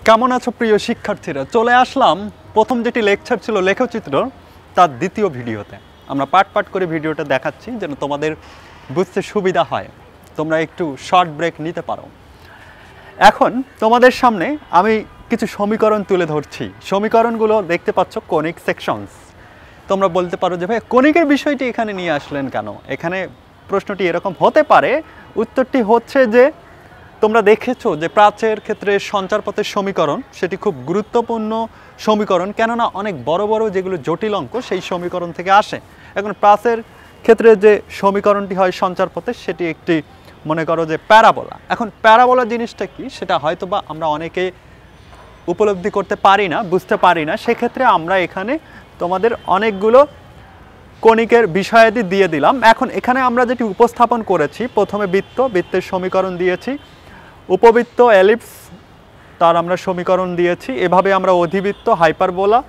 কেমন আছো প্রিয় শিক্ষার্থীরা? চলে আসলাম প্রথম যেটি লেকচার ছিল লেখচিত্র তার দ্বিতীয় ভিডিওতে। আমরা পার্ট পার্ট করে ভিডিওটা দেখাচ্ছি যেন তোমাদের বুঝতে সুবিধা হয়, তোমরা একটু শর্ট ব্রেক নিতে পারো। এখন তোমাদের সামনে আমি কিছু সমীকরণ তুলে ধরছি। সমীকরণগুলো দেখতে পাচ্ছ কনিক সেকশনস। তোমরা বলতে পারো যে ভাই কনিকের বিষয়টি এখানে নিয়ে আসলেন কেন? এখানে প্রশ্নটি এরকম হতে পারে, উত্তরটি হচ্ছে যে তোমরা দেখেছো যে প্রাচ্যের ক্ষেত্রে সঞ্চারপথের সমীকরণ সেটি খুব গুরুত্বপূর্ণ সমীকরণ, কেননা অনেক বড় বড় যেগুলো জটিল অঙ্ক সেই সমীকরণ থেকে আসে। এখন প্রাচ্যের ক্ষেত্রে যে সমীকরণটি হয় সঞ্চারপথে সেটি একটি মনে করো যে প্যারাবোলা। এখন প্যারাবোলা জিনিসটা কি সেটা হয়তো বা আমরা অনেকে উপলব্ধি করতে পারি না, বুঝতে পারি না। সেক্ষেত্রে আমরা এখানে তোমাদের অনেকগুলো কণিকের বিষয়াদি দিয়ে দিলাম। এখন এখানে আমরা যেটি উপস্থাপন করেছি, প্রথমে বৃত্তের সমীকরণ দিয়েছি, উপবৃত্ত এলিপস তার আমরা সমীকরণ দিয়েছি, এভাবে আমরা অধিবৃত্ত, হাইপারবোলা,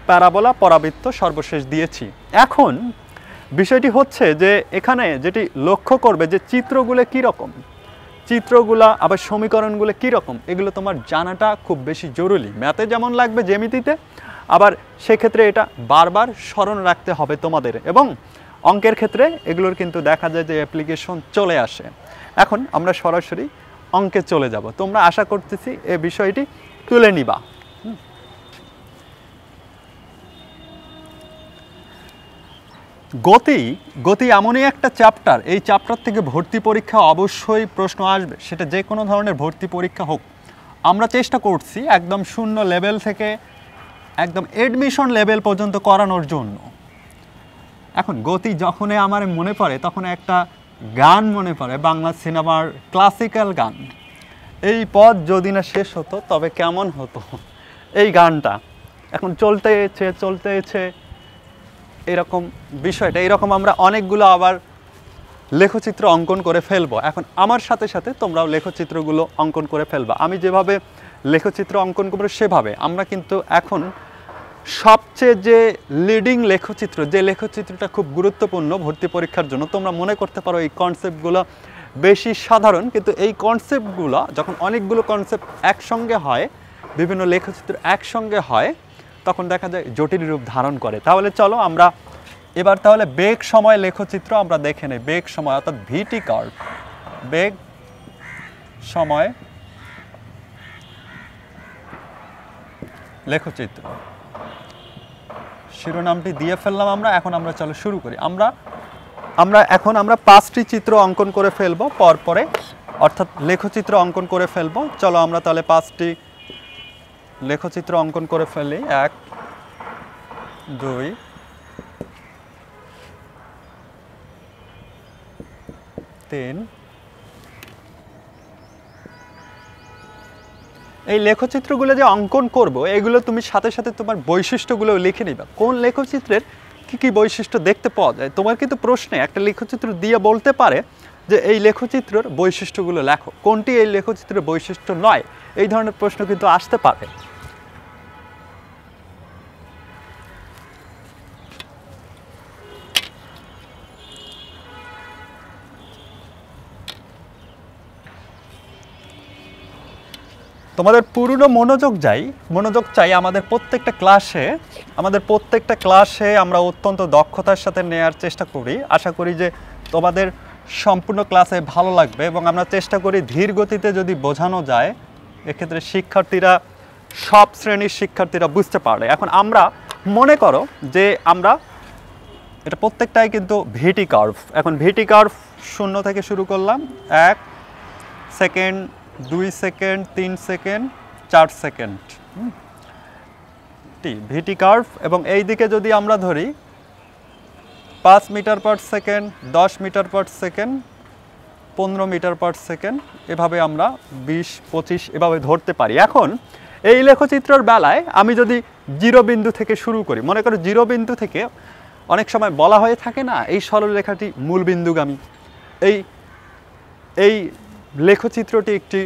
প্যারাবোলা, পরাবৃত্ত সর্বশেষ দিয়েছি। এখন বিষয়টি হচ্ছে যে এখানে যেটি লক্ষ্য করবে যে চিত্রগুলো কীরকম, চিত্রগুলা আবার সমীকরণগুলো কীরকম, এগুলো তোমার জানাটা খুব বেশি জরুরি। ম্যাথে যেমন লাগবে জ্যামিতিতে, আবার সেক্ষেত্রে এটা বারবার স্মরণ রাখতে হবে তোমাদের, এবং অঙ্কের ক্ষেত্রে এগুলোর কিন্তু দেখা যায় যে অ্যাপ্লিকেশন চলে আসে। এখন আমরা সরাসরি অঙ্কে চলে যাব। তোমরা আশা করতেছি এই বিষয়টি তুলে নিবা। গতি এমনই একটা চ্যাপ্টার, এই চ্যাপ্টার থেকে ভর্তি পরীক্ষা অবশ্যই প্রশ্ন আসবে, সেটা যে কোনো ধরনের ভর্তি পরীক্ষা হোক। আমরা চেষ্টা করছি একদম শূন্য লেভেল থেকে একদম এডমিশন লেভেল পর্যন্ত করানোর জন্য। এখন গতি যখনই আমার মনে পড়ে তখন একটা গান মনে পড়ে, বাংলা সিনেমার ক্লাসিক্যাল গান, এই পথ যদি না শেষ হতো তবে কেমন হতো, এই গানটা এখন চলতেছে এরকম বিষয়টা। এরকম আমরা অনেকগুলো আবার লেখচিত্র অঙ্কন করে ফেলবো। এখন আমার সাথে সাথে তোমরাও লেখচিত্রগুলো অঙ্কন করে ফেলবা। আমি যেভাবে লেখচিত্র অঙ্কন করবো সেভাবে আমরা কিন্তু এখন সবচেয়ে যে লিডিং লেখচিত্র, যে লেখচিত্রটা খুব গুরুত্বপূর্ণ ভর্তি পরীক্ষার জন্য, তোমরা মনে করতে পারো এই কনসেপ্টগুলো বেশি সাধারণ, কিন্তু এই কনসেপ্টগুলো যখন অনেকগুলো কনসেপ্ট একসঙ্গে হয়, বিভিন্ন লেখচিত্র একসঙ্গে হয়, তখন দেখা যায় জটিল রূপ ধারণ করে। তাহলে চলো আমরা এবার তাহলে বেগ সময় লেখচিত্র আমরা দেখে নেই। বেগ সময় অর্থাৎ ভিটি কার্ভ, বেগ সময় লেখচিত্র শিরোনামটি দিয়ে ফেললাম আমরা। এখন আমরা চলো শুরু করি। আমরা 5টি চিত্র অঙ্কন করে ফেলবো পরপরে, অর্থাৎ লেখচিত্র অঙ্কন করে ফেলবো। চলো আমরা তাহলে 5টি লেখচিত্র অঙ্কন করে ফেলি। 1, 2, 3। এই লেখচিত্রগুলো যে অঙ্কন করব এগুলো তুমি সাথে সাথে তোমার বৈশিষ্ট্যগুলো লিখে নিবা। কোন লেখচিত্রের কী কী বৈশিষ্ট্য দেখতে পাওয়া যায়। তোমার কিন্তু প্রশ্নে একটা লেখচিত্র দিয়ে বলতে পারে যে এই লেখচিত্রের বৈশিষ্ট্যগুলো লেখো, কোনটি এই লেখচিত্রের বৈশিষ্ট্য নয়, এই ধরনের প্রশ্ন কিন্তু আসতে পারে। তোমাদের পুরনো মনোযোগ চাই আমাদের প্রত্যেকটা ক্লাসে আমরা অত্যন্ত দক্ষতার সাথে নেওয়ার চেষ্টা করি। আশা করি যে তোমাদের সম্পূর্ণ ক্লাসে ভালো লাগবে, এবং আমরা চেষ্টা করি ধীর গতিতে যদি বোঝানো যায়, এক্ষেত্রে শিক্ষার্থীরা, সব শ্রেণীর শিক্ষার্থীরা বুঝতে পারে। এখন আমরা মনে করো যে আমরা এটা প্রত্যেকটাই কিন্তু ভিটি কার্ভ। এখন ভিটি কার্ভ 0 থেকে শুরু করলাম, 1 second, 2 second, 3 second, 4 second, VT curve. এবং এই দিকে যদি আমরা ধরি 5 metre per second, 10 metre per second, 15 metre per second, এভাবে আমরা 20, 25 এভাবে ধরতে পারি। এখন এই লেখচিত্রের বেলায় আমি যদি 0 বিন্দু থেকে শুরু করি, মনে করো 0 বিন্দু থেকে অনেক সময় বলা হয়ে থাকে না এই সরলরেখাটি মূল বিন্দুগামী, এই লেখচিত্রটি একটি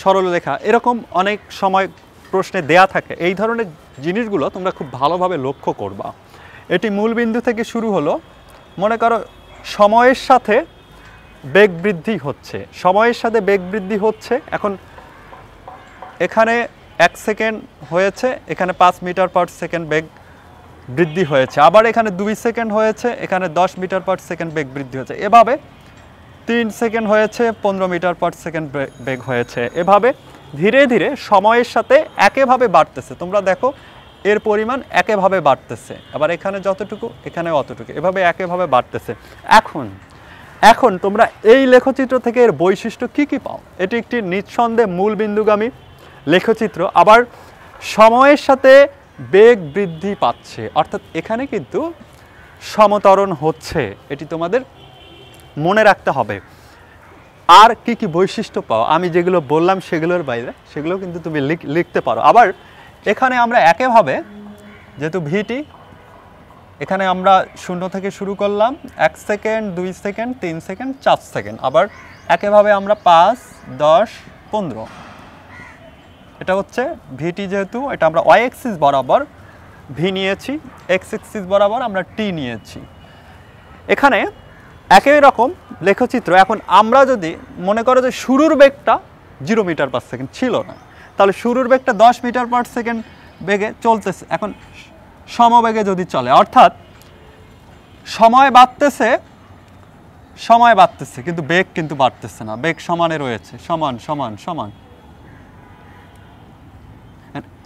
সরলরেখা, এরকম অনেক সময় প্রশ্নে দেয়া থাকে। এই ধরনের জিনিসগুলো তোমরা খুব ভালোভাবে লক্ষ্য করবা। এটি মূল বিন্দু থেকে শুরু হলো, মনে করো সময়ের সাথে বেগ বৃদ্ধি হচ্ছে, এখন এখানে 1 সেকেন্ড হয়েছে, এখানে 5 মিটার পার সেকেন্ড বেগ বৃদ্ধি হয়েছে, আবার এখানে 2 সেকেন্ড হয়েছে, এখানে 10 মিটার পার সেকেন্ড বেগ বৃদ্ধি হয়েছে, এভাবে 3 সেকেন্ড হয়েছে, 15 মিটার পার সেকেন্ড বেগ হয়েছে। এভাবে ধীরে ধীরে সময়ের সাথে একইভাবে বাড়তেছে। তোমরা দেখো এর পরিমাণ একইভাবে বাড়তেছে, আবার এখানে যতটুকু এখানে অতটুকু, এভাবে একইভাবে বাড়তেছে। এখন তোমরা এই লেখচিত্র থেকে এর বৈশিষ্ট্য কি কি পাও? এটি একটি নিঃসন্দেহে মূল বিন্দুগামী লেখচিত্র, আবার সময়ের সাথে বেগ বৃদ্ধি পাচ্ছে, অর্থাৎ এখানে কিন্তু সমতরণ হচ্ছে। এটি তোমাদের মনে রাখতে হবে। আর কি কি বৈশিষ্ট্য পাও আমি যেগুলো বললাম সেগুলোর বাইরে সেগুলো কিন্তু তুমি লিখতে পারো। আবার এখানে আমরা একইভাবে যেহেতু ভিটি, এখানে আমরা 0 থেকে শুরু করলাম, 1 সেকেন্ড, 2 সেকেন্ড, 3 সেকেন্ড, 4 সেকেন্ড, আবার একইভাবে আমরা 5, 10, 15, এটা হচ্ছে ভিটি, যেহেতু এটা আমরা ওয়াই অ্যাক্সিস বরাবর ভি নিয়েছি, এক্স অ্যাক্সিস বরাবর আমরা টি নিয়েছি। এখানে একই রকম লেখচিত্র। এখন আমরা যদি মনে করো যে শুরুর বেগটা 0 মিটার পার সেকেন্ড ছিল না, তাহলে শুরুর বেগটা 10 মিটার পার সেকেন্ড বেগে চলতেছে, এখন সমবেগে যদি চলে, অর্থাৎ সময় বাড়তেছে কিন্তু বেগ কিন্তু বাড়তেছে না, বেগ সমানে রয়েছে, সমান সমান সমান।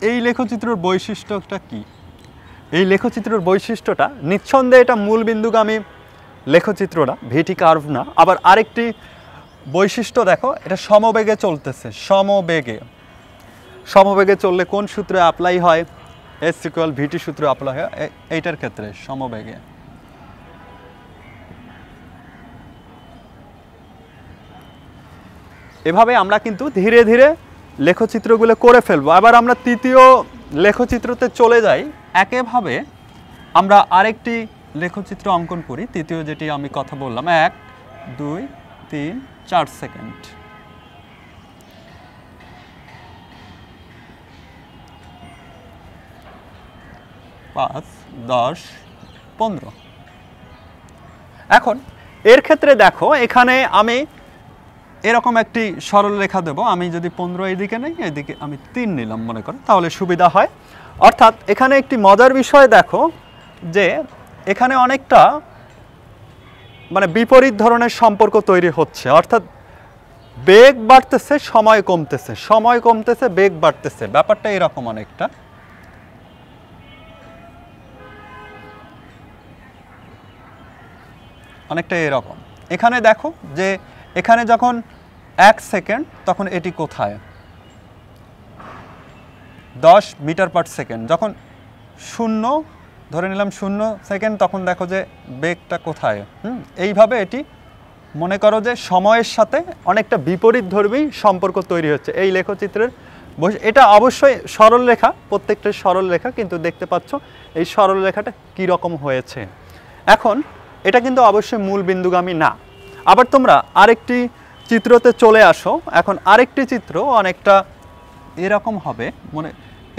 এই লেখচিত্রের বৈশিষ্ট্যটা কি? এই লেখচিত্রের বৈশিষ্ট্যটা নিঃসন্দেহে এটা মূল বিন্দুগামী লেখচিত্রটা, ভিটি কার্ভ না। আবার আরেকটি বৈশিষ্ট্য দেখো, এটা সমবেগে চলতেছে। সমবেগে চললে কোন সূত্রে অ্যাপ্লাই হয়? এস ইকুয়াল ভিটি সূত্র অ্যাপ্লাই হয় এইটার ক্ষেত্রে, সমবেগে। এভাবে আমরা কিন্তু ধীরে ধীরে লেখচিত্রগুলো করে ফেলবো। আবার আমরা তৃতীয় লেখচিত্রতে চলে যাই। একইভাবে আমরা আরেকটি লেখচিত্র অঙ্কন করি, তৃতীয় যেটি আমি কথা বললাম, 1, 2, 3, 4 সেকেন্ড। পাঁচ, 10, 15। এখন এর ক্ষেত্রে দেখো, এখানে আমি এরকম একটি সরল রেখা দেব। আমি যদি 15 এইদিকে নেই, এইদিকে আমি 3 নিলাম মনে করো, তাহলে সুবিধা হয়। অর্থাৎ এখানে একটি মজার বিষয় দেখো যে এখানে অনেকটা মানে বিপরীত ধরনের সম্পর্ক তৈরি হচ্ছে, অর্থাৎ বেগ বাড়তেছে, সময় কমতেছে, বেগ বাড়তেছে, ব্যাপারটা এরকম অনেকটা এরকম। এখানে দেখো যে এখানে যখন 1 সেকেন্ড, তখন এটি কোথায়? 10 মিটার পার সেকেন্ড। যখন 0 ধরে নিলাম 0 সেকেন্ড, তখন দেখো যে বেগটা কোথায়। এইভাবে এটি মনে করো যে সময়ের সাথে অনেকটা বিপরীতধর্মী সম্পর্ক তৈরি হচ্ছে এই লেখচিত্রের। এটা অবশ্যই সরল রেখা, প্রত্যেকটা সরল রেখা, কিন্তু দেখতে পাচ্ছ এই সরল রেখাটা কী রকম হয়েছে। এখন এটা কিন্তু অবশ্যই মূল বিন্দুগামী না। আবার তোমরা আরেকটি চিত্রতে চলে আসো। এখন আরেকটি চিত্র অনেকটা এরকম হবে,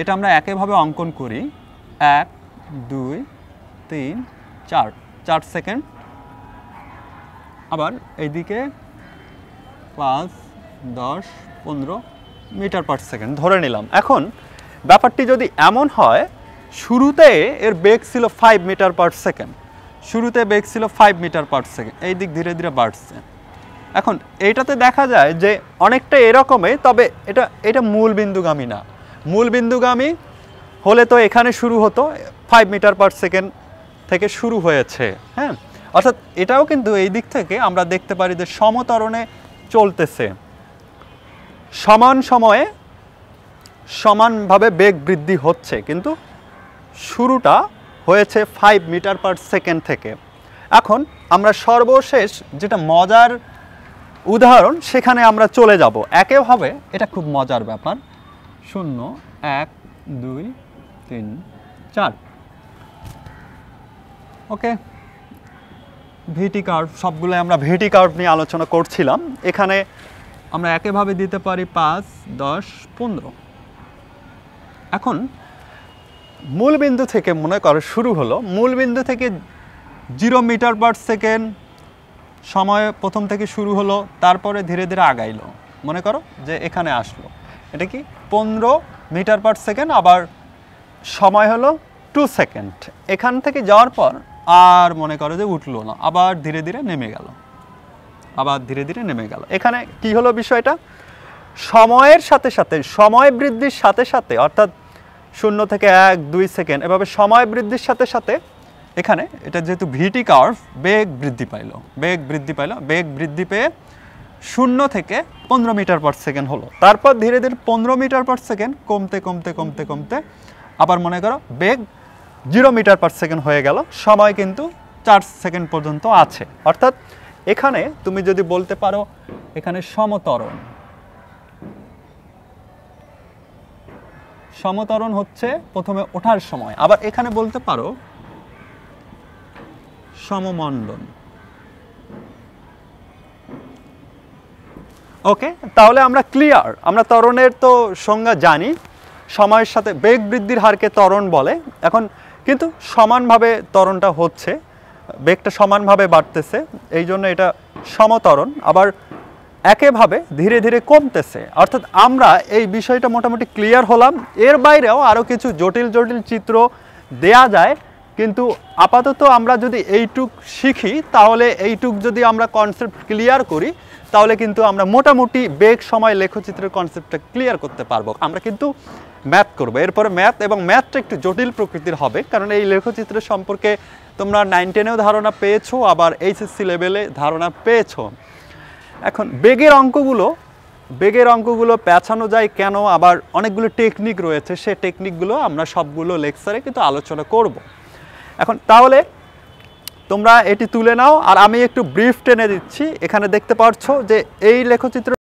এটা আমরা একইভাবে অঙ্কন করি। 1, 2, 3, 4 সেকেন্ড, আবার এইদিকে 5, 10, 15 মিটার পার সেকেন্ড ধরে নিলাম। এখন ব্যাপারটি যদি এমন হয়, শুরুতে এর বেগ ছিল 5 মিটার পার সেকেন্ড, এই দিক ধীরে ধীরে বাড়ছে। এখন এইটাতে দেখা যায় যে অনেকটা এরকমই, তবে এটা মূল বিন্দুগামী না। মূল বিন্দুগামী হলে তো এখানে শুরু হতো, 5 মিটার পার সেকেন্ড থেকে শুরু হয়েছে। হ্যাঁ, অর্থাৎ এটাও কিন্তু এই দিক থেকে আমরা দেখতে পারি যে সমতরণে চলতেছে, সমান সময়ে সমানভাবে বেগ বৃদ্ধি হচ্ছে, কিন্তু শুরুটা হয়েছে 5 মিটার পার সেকেন্ড থেকে। এখন আমরা সর্বশেষ যেটা মজার উদাহরণ, সেখানে আমরা চলে যাব। একইভাবে এটা খুব মজার ব্যাপার। 0, 1, 2, 3, 4। ওকে, ভিটি কার্ভ, সবগুলো আমরা ভিটি কার্ভ নিয়ে আলোচনা করছিলাম। এখানে আমরা একইভাবে দিতে পারি 5, 10, 15। এখন মূল বিন্দু থেকে মনে করো শুরু হলো, মূল বিন্দু থেকে 0 মিটার পার সেকেন্ড সময় প্রথম থেকে শুরু হলো, তারপরে ধীরে ধীরে আগাইলো। মনে করো যে এখানে আসলো, এটা কি 15 মিটার পার সেকেন্ড, আবার সময় হলো 2 সেকেন্ড। এখান থেকে যাওয়ার পর আর মনে করো যে উঠলো না, আবার ধীরে ধীরে নেমে গেল, আবার ধীরে ধীরে নেমে গেল। এখানে কি হলো বিষয়টা, সময়ের সাথে সাথে, সময় বৃদ্ধির সাথে সাথে, অর্থাৎ 0 থেকে 1 2 সেকেন্ড এভাবে সময় বৃদ্ধির সাথে সাথে এখানে এটা যেহেতু ভিটি কার্ভ, বেগ বৃদ্ধি পাইলো, বেগ বৃদ্ধি পাইলো, বেগ বৃদ্ধি পেয়ে 0 থেকে 15 মিটার পার সেকেন্ড হলো। তারপর ধীরে ধীরে 15 মিটার পার সেকেন্ড কমতে কমতে কমতে কমতে আবার মনে করো বেগ 0 মিটার পার সেকেন্ড হয়ে গেল, সময় কিন্তু 4 সেকেন্ড পর্যন্ত আছে। অর্থাৎ এখানে তুমি যদি বলতে পারো এখানে সমত্বরণ, সমত্বরণ হচ্ছে প্রথমে ওঠার সময়, আবার এখানে বলতে পারো সমমণ্ডন। ওকে, তাহলে আমরা ক্লিয়ার, আমরা ত্বরণের তো সংজ্ঞা জানি, সময়ের সাথে বেগ বৃদ্ধির হারকে ত্বরণ বলে। এখন কিন্তু সমানভাবে ত্বরণটা হচ্ছে, বেগটা সমানভাবে বাড়তেছে, এই জন্য এটা সমত্বরণ। আবার একইভাবে ধীরে ধীরে কমতেছে, অর্থাৎ আমরা এই বিষয়টা মোটামুটি ক্লিয়ার হলাম। এর বাইরেও আরও কিছু জটিল জটিল চিত্র দেয়া যায়, কিন্তু আপাতত আমরা যদি এইটুক শিখি, তাহলে এইটুক যদি আমরা কনসেপ্ট ক্লিয়ার করি, তাহলে কিন্তু আমরা মোটামুটি বেগ সময় লেখচিত্রের কনসেপ্টটা ক্লিয়ার করতে পারবো। আমরা কিন্তু ম্যাথ করবো, এরপরে ম্যাথ, এবং ম্যাথটা একটু জটিল প্রকৃতির হবে, কারণ এই লেখচিত্রের সম্পর্কে তোমরা 9-10-এও ধারণা পেয়েছো, আবার এইচএসসি লেভেলে ধারণা পেয়েছো। এখন বেগের অঙ্কগুলো পেঁচানো যায় কেন, আবার অনেকগুলো টেকনিক রয়েছে, সে টেকনিকগুলো আমরা সবগুলো লেকচারে কিন্তু আলোচনা করব। এখন তাহলে তোমরা এটি তুলে নাও, আর আমি একটু ব্রিফ টেনে দিচ্ছি। এখানে দেখতে পাচ্ছ যে এই লেখচিত্র